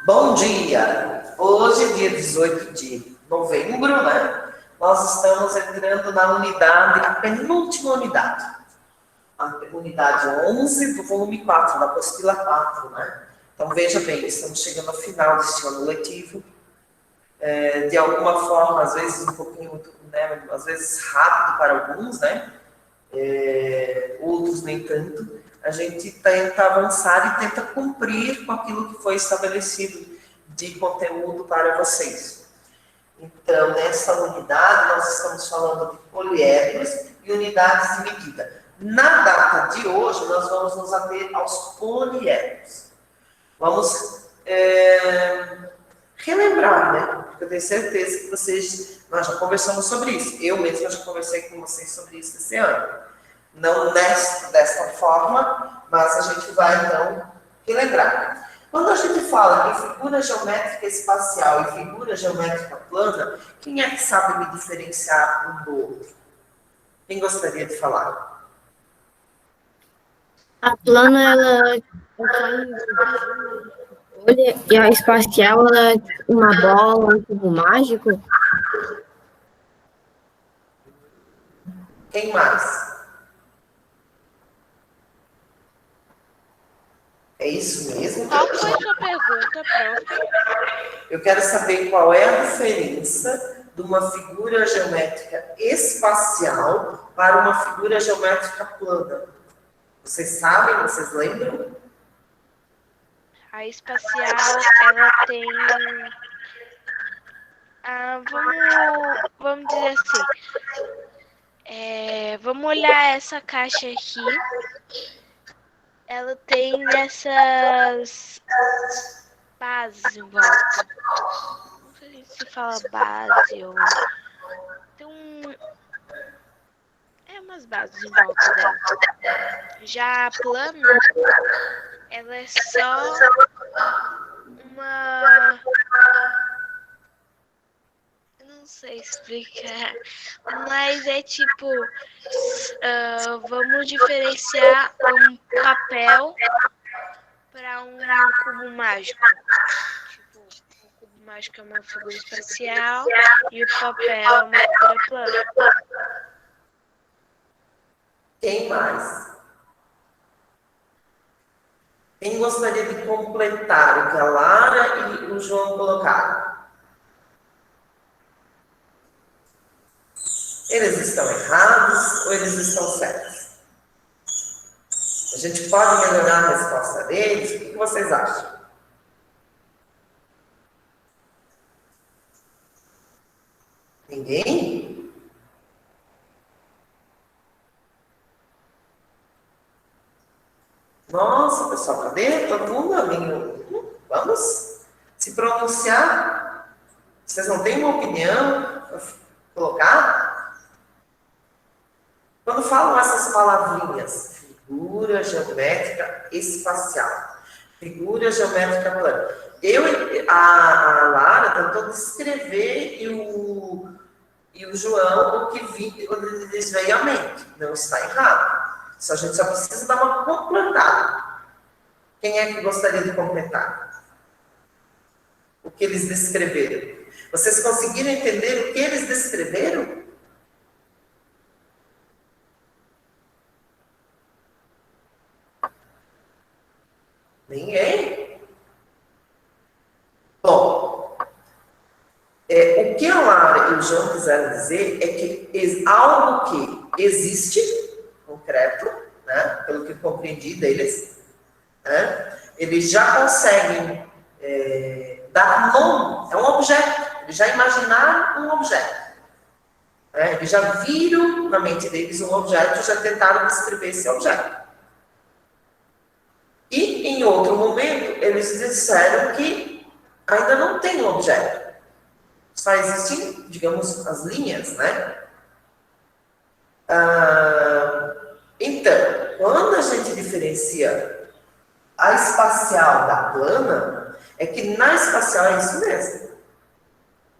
Bom dia! Hoje, dia 18 de novembro, né? Nós estamos entrando na unidade, a penúltima unidade. A unidade 11 do volume 4, da apostila 4, né? Então, veja bem, estamos chegando ao final deste ano letivo. De alguma forma, às vezes um pouquinho, né? Às vezes rápido para alguns, né? Outros nem tanto. A gente tenta avançar e tenta cumprir com aquilo que foi estabelecido de conteúdo para vocês. Então, nessa unidade, nós estamos falando de poliédros e unidades de medida. Na data de hoje, nós vamos nos ater aos poliédros. Vamos relembrar, né? Porque eu tenho certeza que nós já conversamos sobre isso. Eu mesma já conversei com vocês sobre isso esse ano. Não desta forma, mas a gente vai, então, relembrar. Quando a gente fala em figura geométrica espacial e figura geométrica plana, quem é que sabe me diferenciar um do outro? Quem gostaria de falar? A plana, ela folha, e a espacial, ela é uma bola, um cubo mágico. Quem mais? É isso mesmo? Qual foi a sua pergunta, prof? Eu quero saber qual é a diferença de uma figura geométrica espacial para uma figura geométrica plana. Vocês sabem? Vocês lembram? A espacial, ela tem... vamos dizer assim. Vamos olhar essa caixa aqui. Ela tem essas bases em volta. Não sei se fala base ou... Tem umas bases em volta dela. Já a plana, ela é só uma... Eu não sei explicar, mas é tipo... vamos diferenciar um papel para um cubo mágico. Tipo, o cubo mágico é uma figura espacial e o papel é uma figura plana. Quem mais? Quem gostaria de completar o que a Lara e o João colocaram? Eles estão errados ou eles estão certos? A gente pode melhorar a resposta deles? O que vocês acham? Ninguém? Nossa, pessoal, cadê todo mundo, amigo? Vamos se pronunciar? Vocês não têm uma opinião para colocar? Quando falam essas palavrinhas, figura geométrica espacial, figura geométrica plana, a Lara tentou descrever e o João o que lhes veio à mente. Não está errado. A gente só precisa dar uma completada. Quem é que gostaria de completar? O que eles descreveram? Vocês conseguiram entender o que eles descreveram? Ninguém? Bom, o que a Lara e o João quiseram dizer é que algo que existe, concreto, né, pelo que eu compreendi deles, né, eles já conseguem dar nome, é um objeto, eles já imaginaram um objeto. Né, eles já viram na mente deles um objeto e já tentaram descrever esse objeto. E, em outro momento, eles disseram que ainda não tem um objeto. Só existem, digamos, as linhas, né? Então, quando a gente diferencia a espacial da plana, é que na espacial é isso mesmo.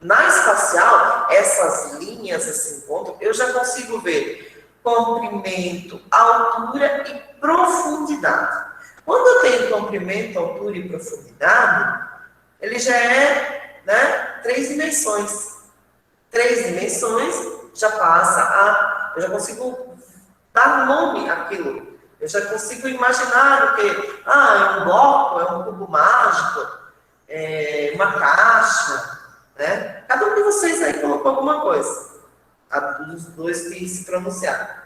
Na espacial, essas linhas, esse encontro, eu já consigo ver comprimento, altura e profundidade. Quando eu tenho comprimento, altura e profundidade, ele já é, né, 3 dimensões. 3 dimensões já passa eu já consigo dar nome àquilo. Eu já consigo imaginar o que, é um bloco, é um cubo mágico, é uma caixa, né? Cada um de vocês aí colocou alguma coisa. Os dois que se pronunciaram.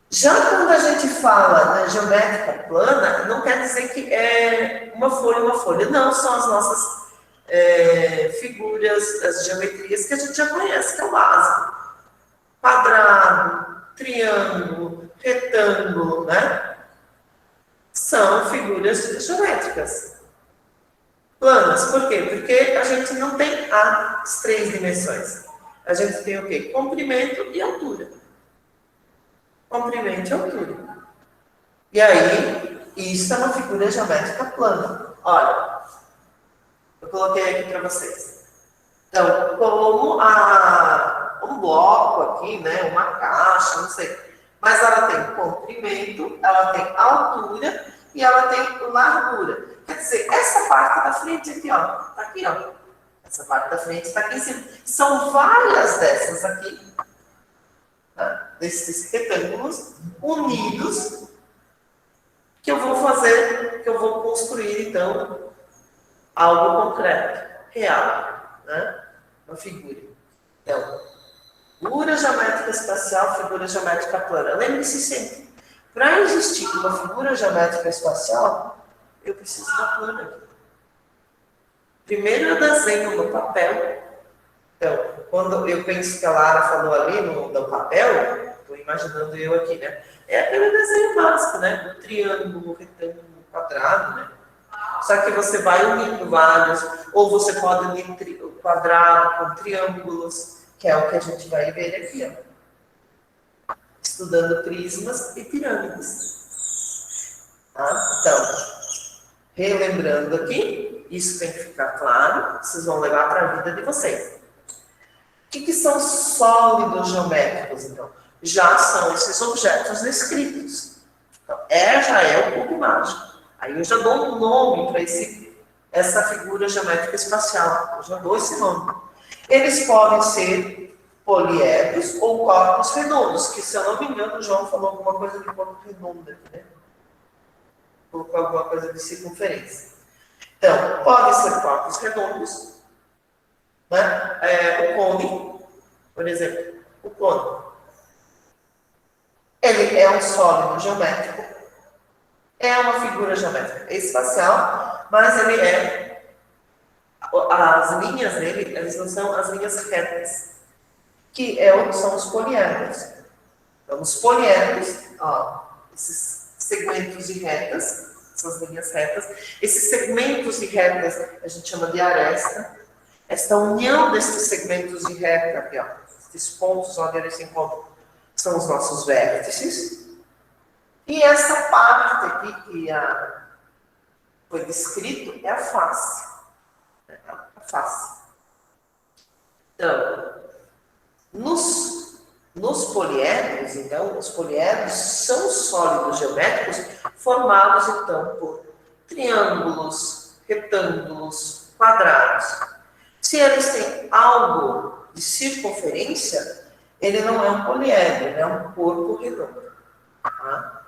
Já quando a gente fala na geométrica plana, não quer dizer que é uma folha. Não, são as nossas figuras, as geometrias que a gente já conhece, que é o básico. Quadrado, triângulo, retângulo, né? São figuras geométricas. Planas, por quê? Porque a gente não tem as 3 dimensões. A gente tem o quê? Comprimento e altura. Comprimento e altura. E aí, isso é uma figura geométrica plana. Olha, eu coloquei aqui para vocês. Então, como um bloco aqui, né, uma caixa, não sei. Mas ela tem comprimento, ela tem altura e ela tem largura. Quer dizer, essa parte da frente aqui, ó, tá aqui, ó. Essa parte da frente está aqui em cima. São várias dessas aqui, tá? Desses retângulos unidos, que eu vou fazer, que eu vou construir, então, algo concreto, real, né? Uma figura. Então, figura geométrica espacial, figura geométrica plana. Lembre-se sempre, para existir uma figura geométrica espacial, eu preciso da plana. Primeiro eu desenho no papel. Então, quando eu penso que a Lara falou ali no papel, estou imaginando eu aqui, né? É aquele desenho básico, né? O triângulo, o retângulo, o quadrado, né? Só que você vai unindo vários, ou você pode unir o quadrado com triângulos, que é o que a gente vai ver aqui, ó. Estudando prismas e pirâmides. Tá? Então, relembrando aqui, isso tem que ficar claro, vocês vão levar para a vida de vocês. O que são sólidos geométricos, então? Já são esses objetos descritos. Então, já é o cubo mágico. Aí eu já dou um nome para essa figura geométrica espacial. Eu já dou esse nome. Eles podem ser poliedros ou corpos redondos, que, se eu não me engano, o João falou alguma coisa de corpo redondo aqui, né? Colocou alguma coisa de circunferência. Então, podem ser corpos redondos, né? O cone, por exemplo, o cone. Ele é um sólido geométrico, é uma figura geométrica espacial, mas ele as linhas dele, elas não são as linhas retas, que são os poliedros. Então, os poliedros, esses segmentos de retas, essas linhas retas, esses segmentos de retas a gente chama de aresta. Esta união desses segmentos de reta aqui, ó, esses pontos onde eles se encontram, são os nossos vértices. E essa parte aqui que foi descrito é a face. A face. Então, nos poliedros, então, os poliedros são sólidos geométricos formados, então, por triângulos, retângulos, quadrados. Se eles têm algo de circunferência, ele não é um poliedro, ele é um corpo redondo. Tá?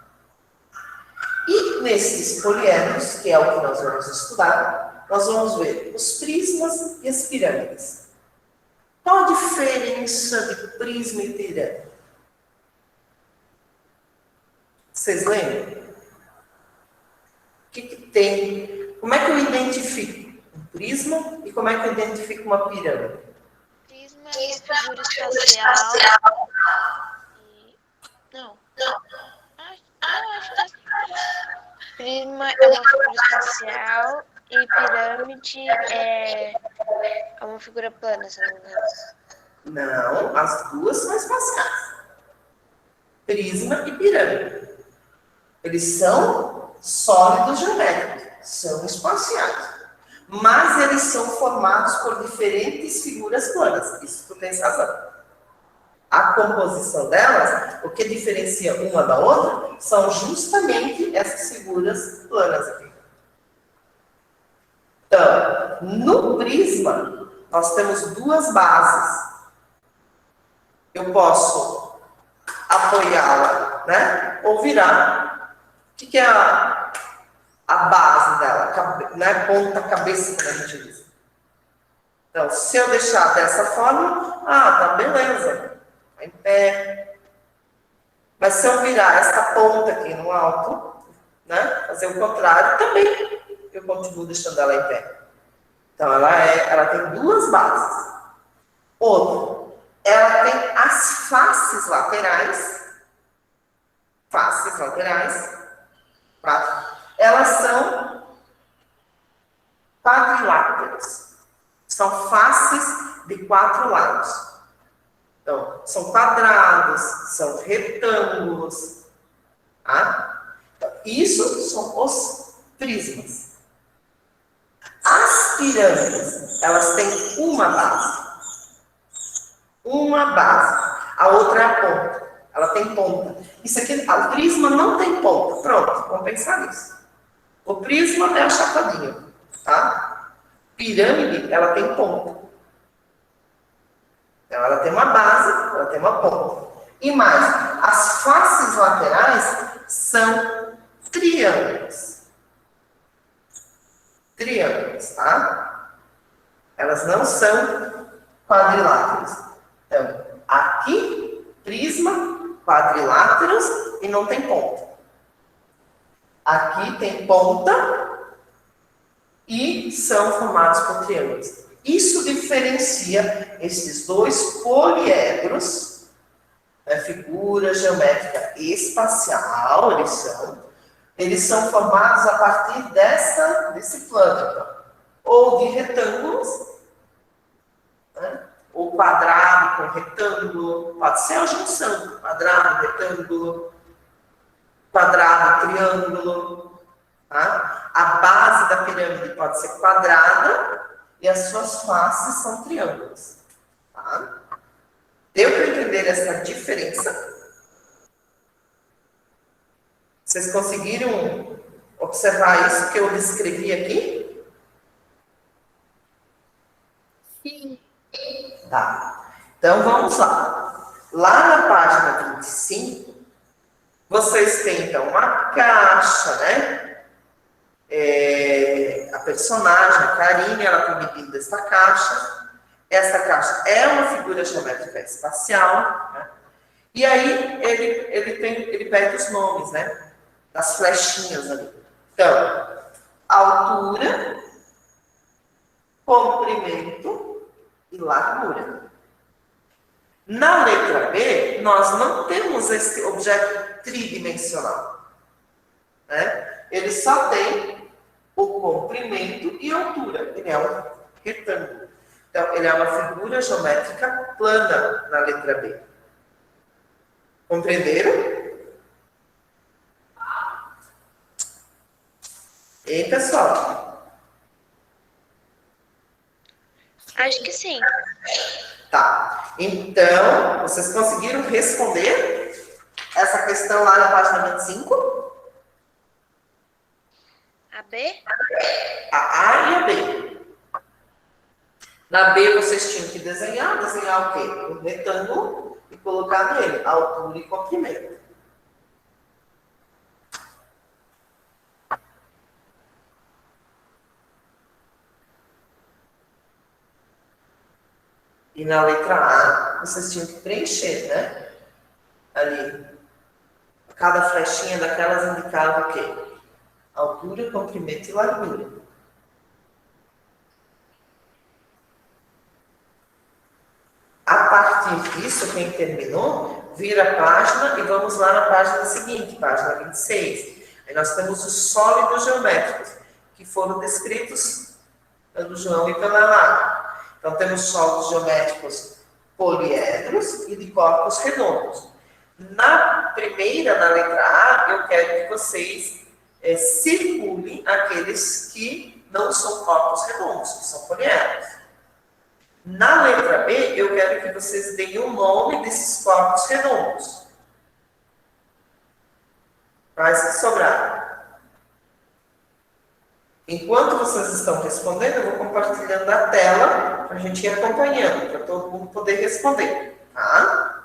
E nesses poliedros, que é o que nós vamos estudar, nós vamos ver os prismas e as pirâmides. Qual a diferença de prisma e pirâmide? Vocês lembram? O que tem? Como é que eu identifico um prisma e como é que eu identifico uma pirâmide? Prisma é uma figura espacial. Não. Acho que prisma é uma figura espacial e pirâmide é uma figura plana, se não me engano. Não, as duas são espaciais. Prisma e pirâmide. Eles são sólidos geométricos, são espaciais. Mas eles são formados por diferentes figuras planas. Isso tu tens razão. A composição delas, o que diferencia uma da outra, são justamente essas figuras planas aqui. Então, no prisma, nós temos duas bases. Eu posso apoiá-la, né? Ou virar. O que é a base dela? Né? Ponta cabeça, como a gente diz. Então, se eu deixar dessa forma, tá beleza. Tá em pé. Mas se eu virar essa ponta aqui no alto, né? Fazer o contrário, também eu continuo deixando ela em pé. Então, ela tem duas bases. Outra, ela tem as faces laterais. Quatro. Elas são quadriláteras. São faces de 4 lados. Então, são quadrados, são retângulos. Tá? Então, isso são os prismas. As pirâmides, elas têm uma base. A outra é a ponta. Ela tem ponta. Isso aqui, o prisma não tem ponta. Pronto, vamos pensar nisso. O prisma é achatadinho, tá? Pirâmide, ela tem ponta. Então, ela tem uma base, ela tem uma ponta. E mais, as faces laterais são triângulos. Tá? Elas não são quadriláteros. Então, aqui, prisma, quadriláteros e não tem ponta. Aqui tem ponta e são formados por triângulos. Isso diferencia esses dois poliedros, figura geométrica espacial, eles são formados a partir desse plano, então, ou de retângulos, né? Ou quadrado com retângulo, pode ser a junção, quadrado, retângulo, quadrado, triângulo. Tá? A base da pirâmide pode ser quadrada e as suas faces são triângulos. Tá? Deu para entender essa diferença? Vocês conseguiram observar isso que eu descrevi aqui? Sim. Tá. Então, vamos lá. Lá na página 25, vocês têm, então, uma caixa, né? A personagem, a Karine, ela está medindo essa caixa. Essa caixa é uma figura geométrica espacial, né? E aí, ele pega os nomes, né? Das flechinhas ali. Então, altura, comprimento e largura. Na letra B, nós não temos esse objeto tridimensional, né? Ele só tem o comprimento e a altura. Ele é um retângulo. Então, ele é uma figura geométrica plana na letra B. Compreenderam? E aí, pessoal? Acho que sim. Tá. Então, vocês conseguiram responder essa questão lá na página 25? A B? A A e a B. Na B, vocês tinham que desenhar o quê? Um retângulo e colocar nele altura e comprimento. E na letra A, vocês tinham que preencher, né? Ali. Cada flechinha daquelas indicava o quê? Altura, comprimento e largura. A partir disso, quem terminou, vira a página e vamos lá na página seguinte, página 26. Aí nós temos os sólidos geométricos, que foram descritos pelo João e pela Lara. Então, temos sólidos geométricos poliedros e de corpos redondos. Na primeira, na letra A, eu quero que vocês circulem aqueles que não são corpos redondos, que são poliedros. Na letra B, eu quero que vocês deem o nome desses corpos redondos. Quais que sobraram? Enquanto vocês estão respondendo, eu vou compartilhando a tela para a gente ir acompanhando, para todo mundo poder responder, tá?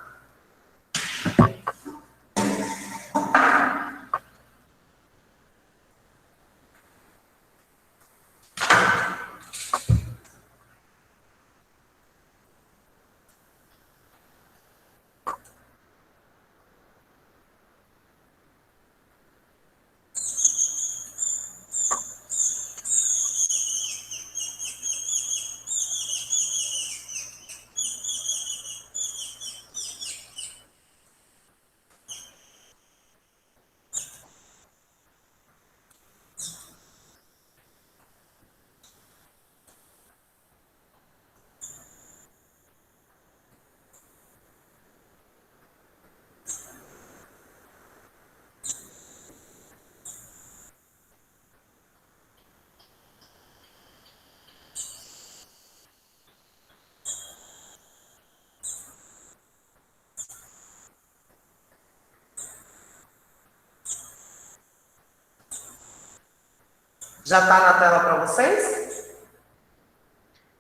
Já está na tela para vocês?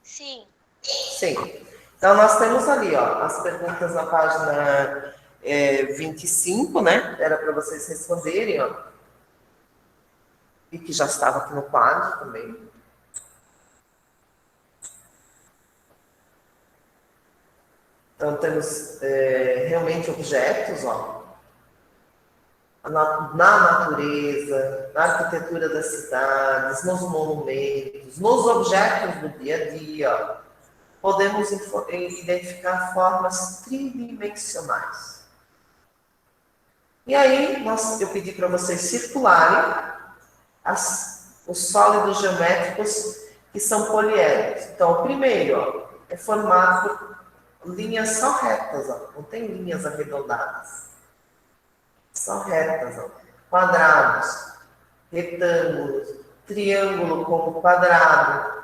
Sim. Sim. Então, nós temos ali, ó, as perguntas na página 25, né? Era para vocês responderem, ó. E que já estava aqui no quadro também. Então, temos realmente objetos, ó. Na natureza, na arquitetura das cidades, nos monumentos, nos objetos do dia a dia, podemos identificar formas tridimensionais. E aí, eu pedi para vocês circularem os sólidos geométricos que são poliédricos. Então, o primeiro, ó, é formado por linhas só retas, ó, não tem linhas arredondadas. São retas, ó. Quadrados, retângulos, triângulo como quadrado.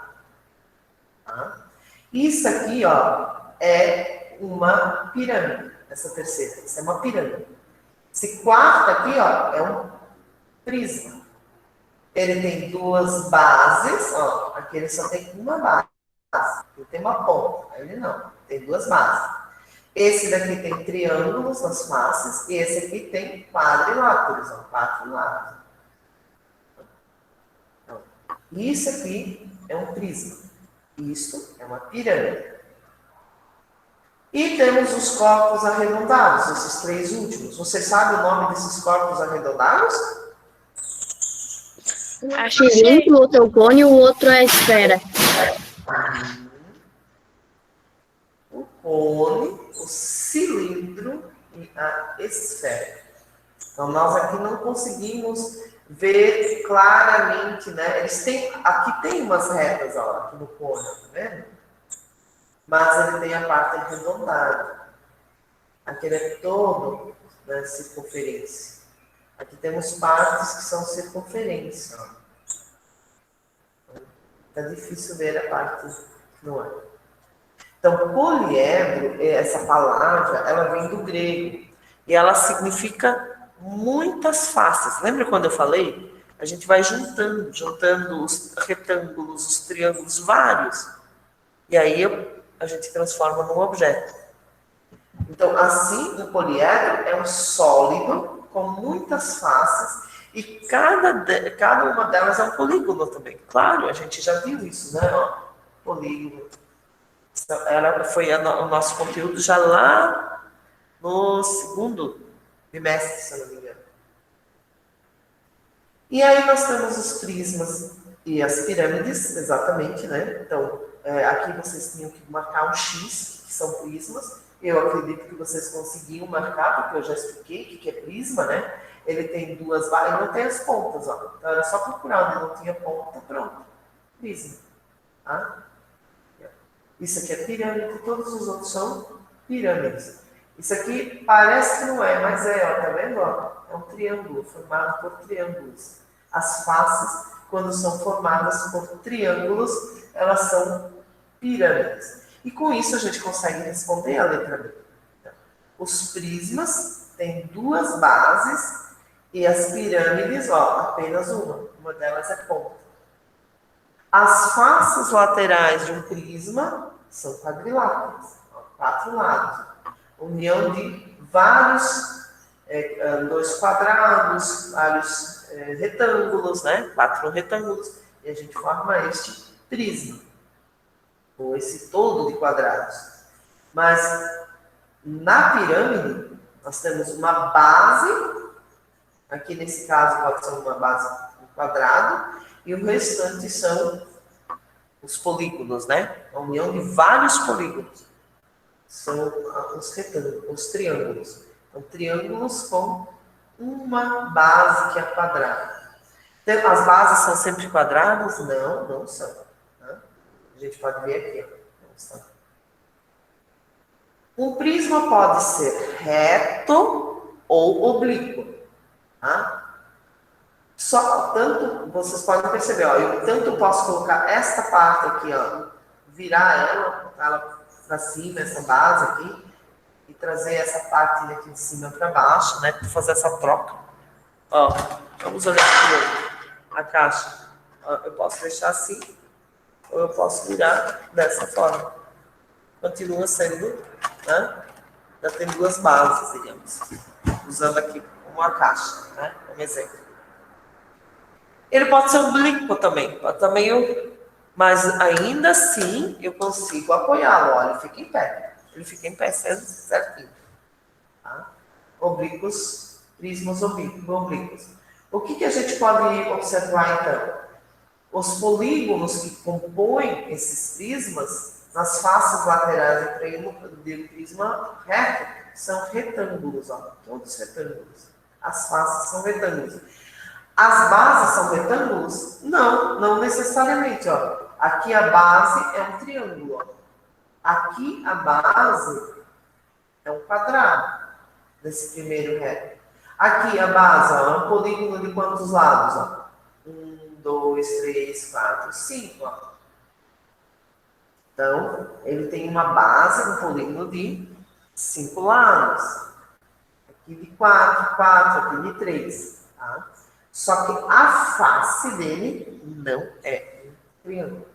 Tá? Isso aqui, ó, é uma pirâmide. Essa terceira, isso é uma pirâmide. Esse quarto aqui, ó, é um prisma. Ele tem duas bases, ó. Aqui ele só tem uma base. Ele tem uma ponta, ele não. Tem duas bases. Esse daqui tem triângulos nas faces e esse aqui tem quadriláteros, ó, 4 lados. Então, isso aqui é um prisma. Isso é uma pirâmide. E temos os corpos arredondados, esses 3 últimos. Você sabe o nome desses corpos arredondados? Acho que cilindro, o outro é o cone e o outro é a esfera. O cone, o cilindro e a esfera. Então, nós aqui não conseguimos ver claramente, né? Aqui tem umas retas, ó, aqui no cone, tá vendo? Mas ele tem a parte arredondada. Aquele é todo, né, circunferência. Aqui temos partes que são circunferência. Tá difícil ver a parte que não é. Então, poliedro, essa palavra, ela vem do grego. E ela significa muitas faces. Lembra quando eu falei? A gente vai juntando os retângulos, os triângulos, vários. E aí a gente transforma num objeto. Então, assim, o poliedro é um sólido com muitas faces e cada uma delas é um polígono também. Claro, a gente já viu isso, né? Ó, polígono. Foi o nosso conteúdo já lá no segundo bimestre, se eu não me engano. E aí nós temos os prismas e as pirâmides, exatamente, né? Então, aqui vocês tinham que marcar um X, que são prismas. Eu acredito que vocês conseguiam marcar, porque eu já expliquei o que é prisma, né? Ele tem duas barras, ele não tem as pontas, ó. Então era só procurar onde não tinha ponta, pronto. Prisma. Tá? Isso aqui é pirâmide, todos os outros são pirâmides. Isso aqui parece que não é, mas ó, tá vendo? Ó? É um triângulo formado por triângulos. As faces, quando são formadas por triângulos, elas são pirâmides. E com isso a gente consegue responder a letra B. Então, os prismas têm duas bases e as pirâmides, ó, apenas uma. Uma delas é ponta. As faces laterais de um prisma são quadriláteras, 4 lados. União de vários, 2 quadrados, vários retângulos, né? 4 retângulos. E a gente forma este prisma, ou esse todo de quadrados. Mas na pirâmide, nós temos uma base, aqui nesse caso pode ser uma base um quadrado, e o restante são os polígonos, né? A união de vários polígonos. São os retângulos, os triângulos. Então, triângulos com uma base que é quadrada. Então, as bases são sempre quadradas? Não, não são. Né? A gente pode ver aqui. Ó. Não são. Um prisma pode ser reto ou oblíquo. Tá? Só tanto, vocês podem perceber, ó, eu tanto posso colocar esta parte aqui, ó, virar ela para cima, essa base aqui, e trazer essa parte aqui de cima para baixo, né, para fazer essa troca. Ó, vamos olhar aqui a caixa. Ó, eu posso deixar assim, ou eu posso virar dessa forma. Continua sendo, né, já tem 2 bases, digamos, usando aqui como a caixa, né, como exemplo. Ele pode ser oblíquo também, mas ainda assim eu consigo apoiá-lo. Olha, ele fica em pé. Ele fica em pé certinho. Tá? Oblíquos, prismas oblíquos. O que a gente pode observar então? Os polígonos que compõem esses prismas, nas faces laterais do prisma reto, são retângulos. Ó, todos retângulos. As faces são retângulos. As bases são retângulos? Não, não necessariamente. Ó. Aqui a base é um triângulo. Ó. Aqui a base é um quadrado, desse primeiro reto. Aqui a base ó, é um polígono de quantos lados? Ó? 1, 2, 3, 4, 5. Ó. Então, ele tem uma base, um polígono de 5 lados. Aqui de 4, aqui de 3. Tá? Só que a face dele não é um triângulo.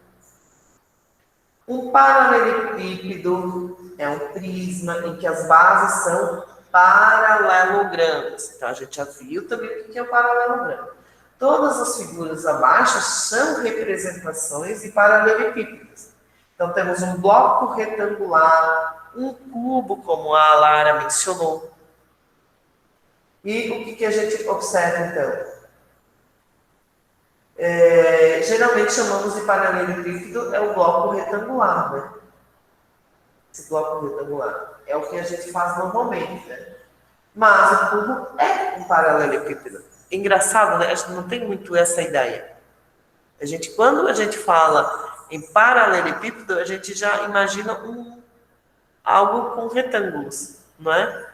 Um paralelepípedo é um prisma em que as bases são paralelogramas. Então, a gente já viu também o que é o paralelograma. Todas as figuras abaixo são representações de paralelepípedos. Então, temos um bloco retangular, um cubo, como a Lara mencionou. E o que a gente observa, então? Geralmente chamamos de paralelepípedo é o bloco retangular, né? Esse bloco retangular é o que a gente faz normalmente, né? Mas o cubo é um paralelepípedo. Engraçado, né? A gente não tem muito essa ideia. Quando a gente fala em paralelepípedo, a gente já imagina algo com retângulos, não é?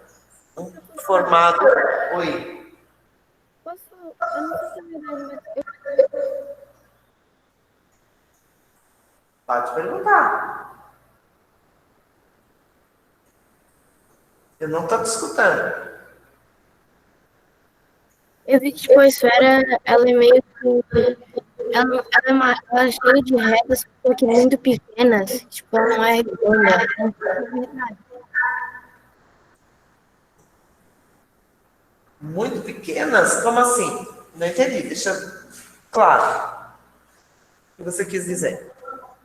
Um formado. Oi. Eu não sei se é verdade, mas Pode perguntar. Eu não estou te escutando. eu vi que tipo, a esfera, ela é meio que... Ela é cheia de retas, só que muito pequenas. Tipo, ela não é redonda. É verdade. Muito pequenas? Como assim? Não entendi. Deixa claro. O que você quis dizer?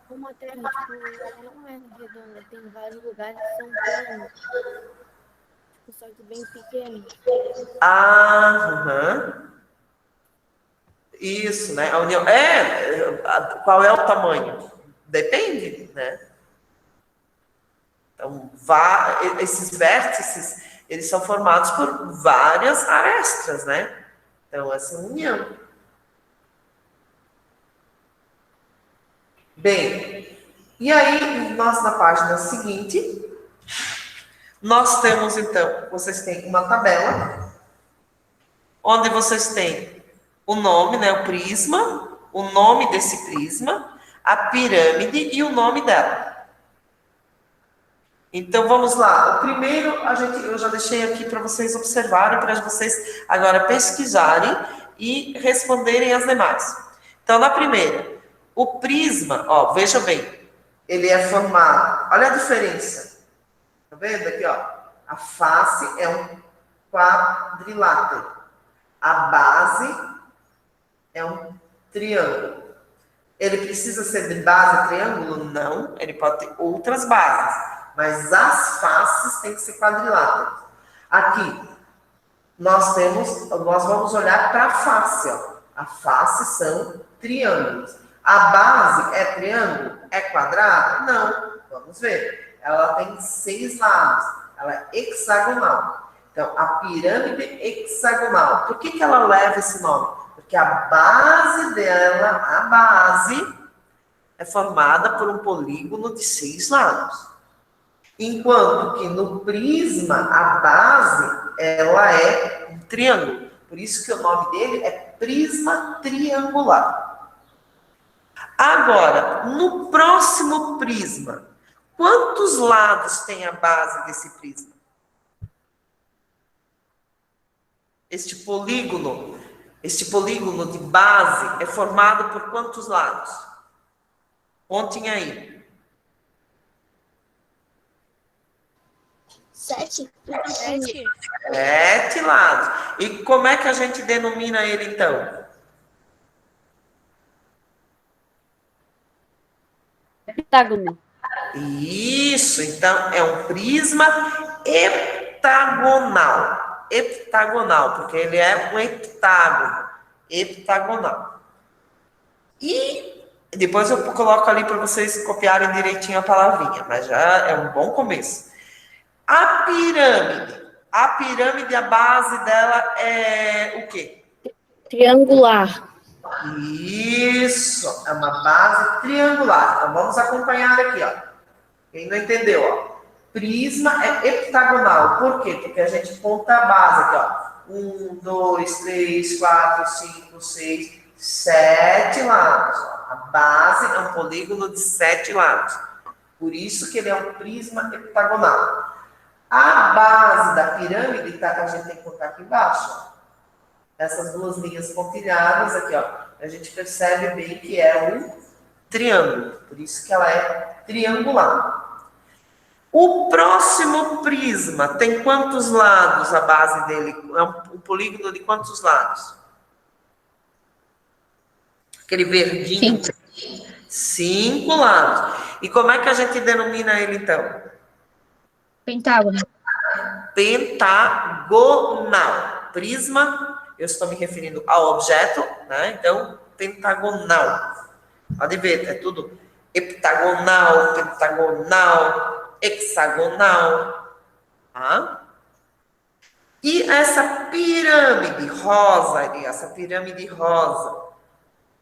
Como a Terra, tipo, ela não é redonda. Tem vários lugares que são planos. Tipo, só que bem pequenos. Aham. Isso, né? A união. Qual é o tamanho? Depende, né? Então, esses vértices, eles são formados por várias arestas, né? Então, essa união. Bem, e aí, nós na página seguinte, nós temos, então, vocês têm uma tabela, onde vocês têm o nome, né, o prisma, o nome desse prisma, a pirâmide e o nome dela. Então, vamos lá. O primeiro, eu já deixei aqui para vocês observarem, para vocês agora pesquisarem e responderem as demais. Então, na primeira, O prisma, ó, veja bem, ele é formado, olha a diferença. Tá vendo aqui, ó? A face é um quadrilátero. A base é um triângulo. Ele precisa ser de base triângulo? Não, ele pode ter outras bases, mas as faces têm que ser quadriláteras. Aqui, nós vamos olhar para a face, ó. A face são triângulos. A base é triângulo? É quadrada? Não. Vamos ver. Ela tem 6 lados. Ela é hexagonal. Então, a pirâmide hexagonal. Por que ela leva esse nome? Porque a base dela, a base, é formada por um polígono de 6 lados. Enquanto que no prisma, a base, ela é um triângulo. Por isso que o nome dele é prisma triangular. Agora, no próximo prisma, quantos lados tem a base desse prisma? Este polígono de base é formado por quantos lados? Contem aí. 7. 7 lados. E como é que a gente denomina ele, então? Heptágono. Isso, então é um prisma heptagonal. Heptagonal, porque ele é um heptágono. Heptagonal. E depois eu coloco ali para vocês copiarem direitinho a palavrinha, mas já é um bom começo. A pirâmide, a base dela é o quê? Triangular. Isso, é uma base triangular. Então vamos acompanhar aqui, ó. Quem não entendeu, ó. Prisma é heptagonal. Por quê? Porque a gente conta a base aqui, ó. 1, 2, 3, 4, 5, 6, 7 lados. A base é um polígono de 7 lados. Por isso que ele é um prisma heptagonal. A base da pirâmide, tá, a gente tem que contar aqui embaixo, ó. Essas duas linhas pontilhadas aqui, ó. A gente percebe bem que é um triângulo. Por isso que ela é triangular. O próximo prisma tem quantos lados a base dele? É um polígono de quantos lados? Aquele verdinho. 5 lados. E como é que a gente denomina ele, então? Pentágono. Pentagonal. Prisma, eu estou me referindo ao objeto, né? Então, pentagonal. Pode ver, é tudo heptagonal, pentagonal, hexagonal. Tá? E essa pirâmide rosa,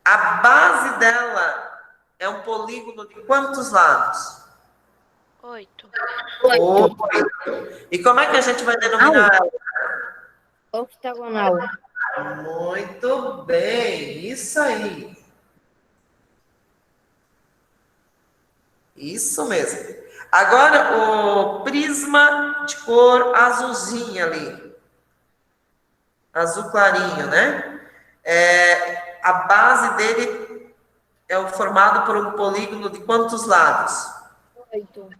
a base dela é um polígono de quantos lados? 8. 8. E como é que a gente vai denominar ela? Octagonal. Muito bem, isso aí. Isso mesmo. Agora, o prisma de cor azulzinha ali. Azul clarinho, né? A base dele é formado por um polígono de quantos lados? 8.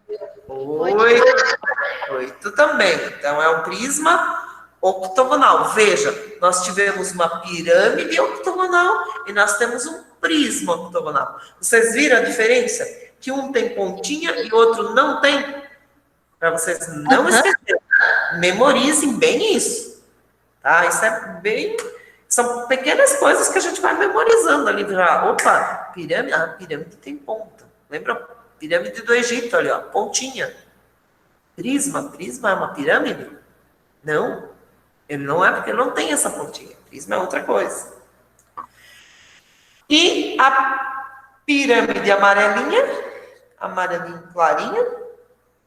8 também. Então, é um prisma octogonal. Veja, nós tivemos uma pirâmide octogonal e nós temos um prisma octogonal. Vocês viram a diferença? Que um tem pontinha e outro não tem? Para vocês não esquecerem. Memorizem bem isso. Tá? Isso é bem... São pequenas coisas que a gente vai memorizando ali. Já. Opa, pirâmide. A pirâmide tem ponta. Lembra? Pirâmide do Egito ali, ó. Pontinha. Prisma é uma pirâmide? Não. Ele não é porque não tem essa pontinha. Prisma é outra coisa. E a pirâmide amarelinha clarinha,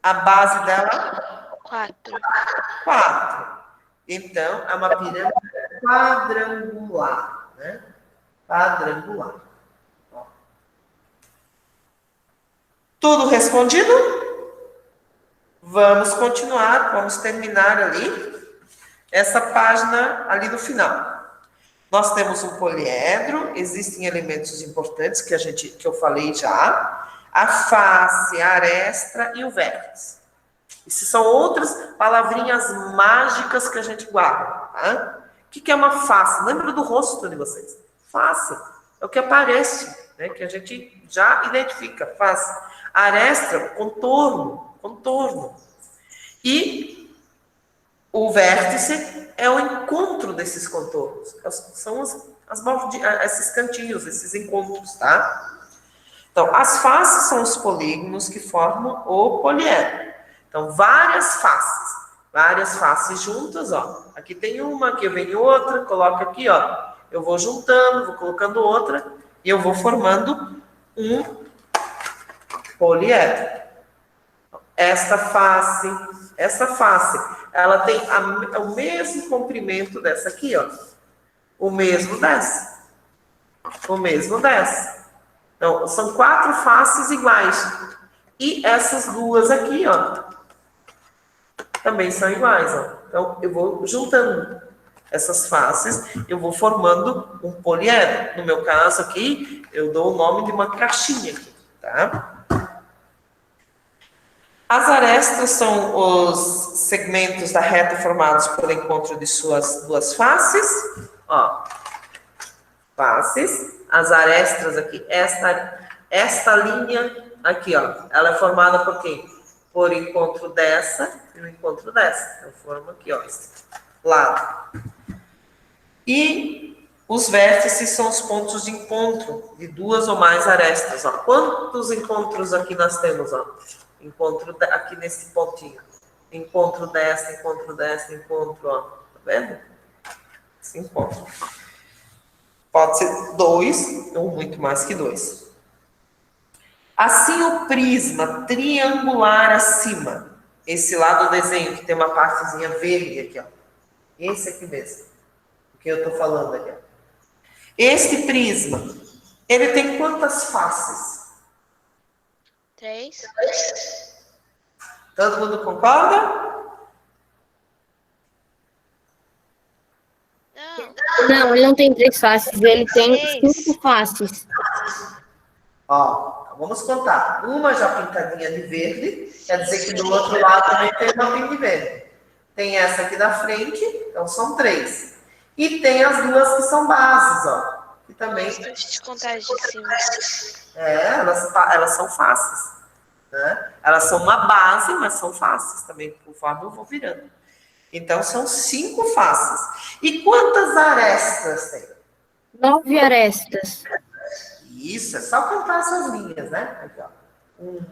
a base dela? 4. 4. Então, é uma pirâmide quadrangular, né? Quadrangular. Ó. Tudo respondido? Vamos continuar, vamos terminar ali essa página ali no final. Nós temos um poliedro, existem elementos importantes que eu falei já, a face, a aresta e o vértice. Essas são outras palavrinhas mágicas que a gente guarda, tá? O que é uma face? Lembra do rosto de vocês? Face é o que aparece, né? Que a gente já identifica, face. Aresta, contorno. E o vértice é o encontro desses contornos. São esses cantinhos, esses encontros, tá? Então, as faces são os polígonos que formam o poliedro. Então, várias faces juntas, ó. Aqui tem uma, aqui vem outra, coloco aqui, ó. Eu vou juntando, vou colocando outra, e eu vou formando um poliedro. Essa face, ela tem o mesmo comprimento dessa aqui, ó. O mesmo dessa. Então, são 4 faces iguais. E essas duas aqui, ó, também são iguais, ó. Então, eu vou juntando essas faces, eu vou formando um poliedro. No meu caso aqui, eu dou o nome de uma caixinha aqui, tá? As arestas são os segmentos da reta formados pelo encontro de suas duas faces, ó. Faces, as arestas aqui, esta linha aqui, ó, ela é formada por quê? Por encontro dessa e o encontro dessa. Eu formo aqui, ó, esse lado. E os vértices são os pontos de encontro de duas ou mais arestas, ó. Quantos encontros aqui nós temos, ó? Encontro aqui nesse pontinho. Encontro dessa, ó. Tá vendo? Esse encontro. Pode ser 2 ou muito mais que 2. Assim, o prisma triangular acima, esse lado do desenho, que tem uma partezinha verde aqui, ó. Esse aqui mesmo, o que eu estou falando aqui, ó. Este prisma, ele tem quantas faces? 3. Todo mundo concorda? Não, ele não tem 3 faces, ele tem 5 faces. Ó, vamos contar. Uma já pintadinha de verde, quer dizer que do outro lado também tem uma pinta de verde. Tem essa aqui da frente, então são 3. E tem as duas que são bases, ó. Que também... Deixa eu contar de cima. Elas são faces. Né? Elas são uma base, mas são faces também, conforme eu vou virando. Então, são 5 faces. E quantas arestas tem? 9 arestas. Isso, é só contar essas linhas, né? Aqui, ó. 1,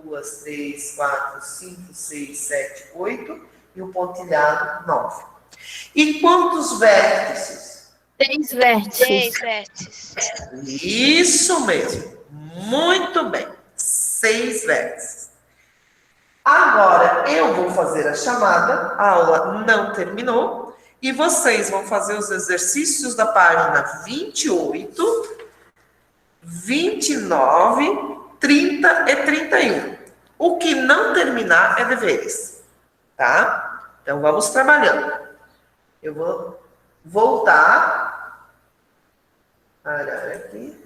2, 3, 4, 5, 6, 7, 8 e o pontilhado 9. E quantos vértices? 3 vértices. 3 vértices. Isso mesmo. Muito bem. 6 vértices. Agora, eu vou fazer a chamada, a aula não terminou, e vocês vão fazer os exercícios da página 28, 29, 30 e 31. O que não terminar é deveres, tá? Então, vamos trabalhando. Eu vou voltar. Olha aqui.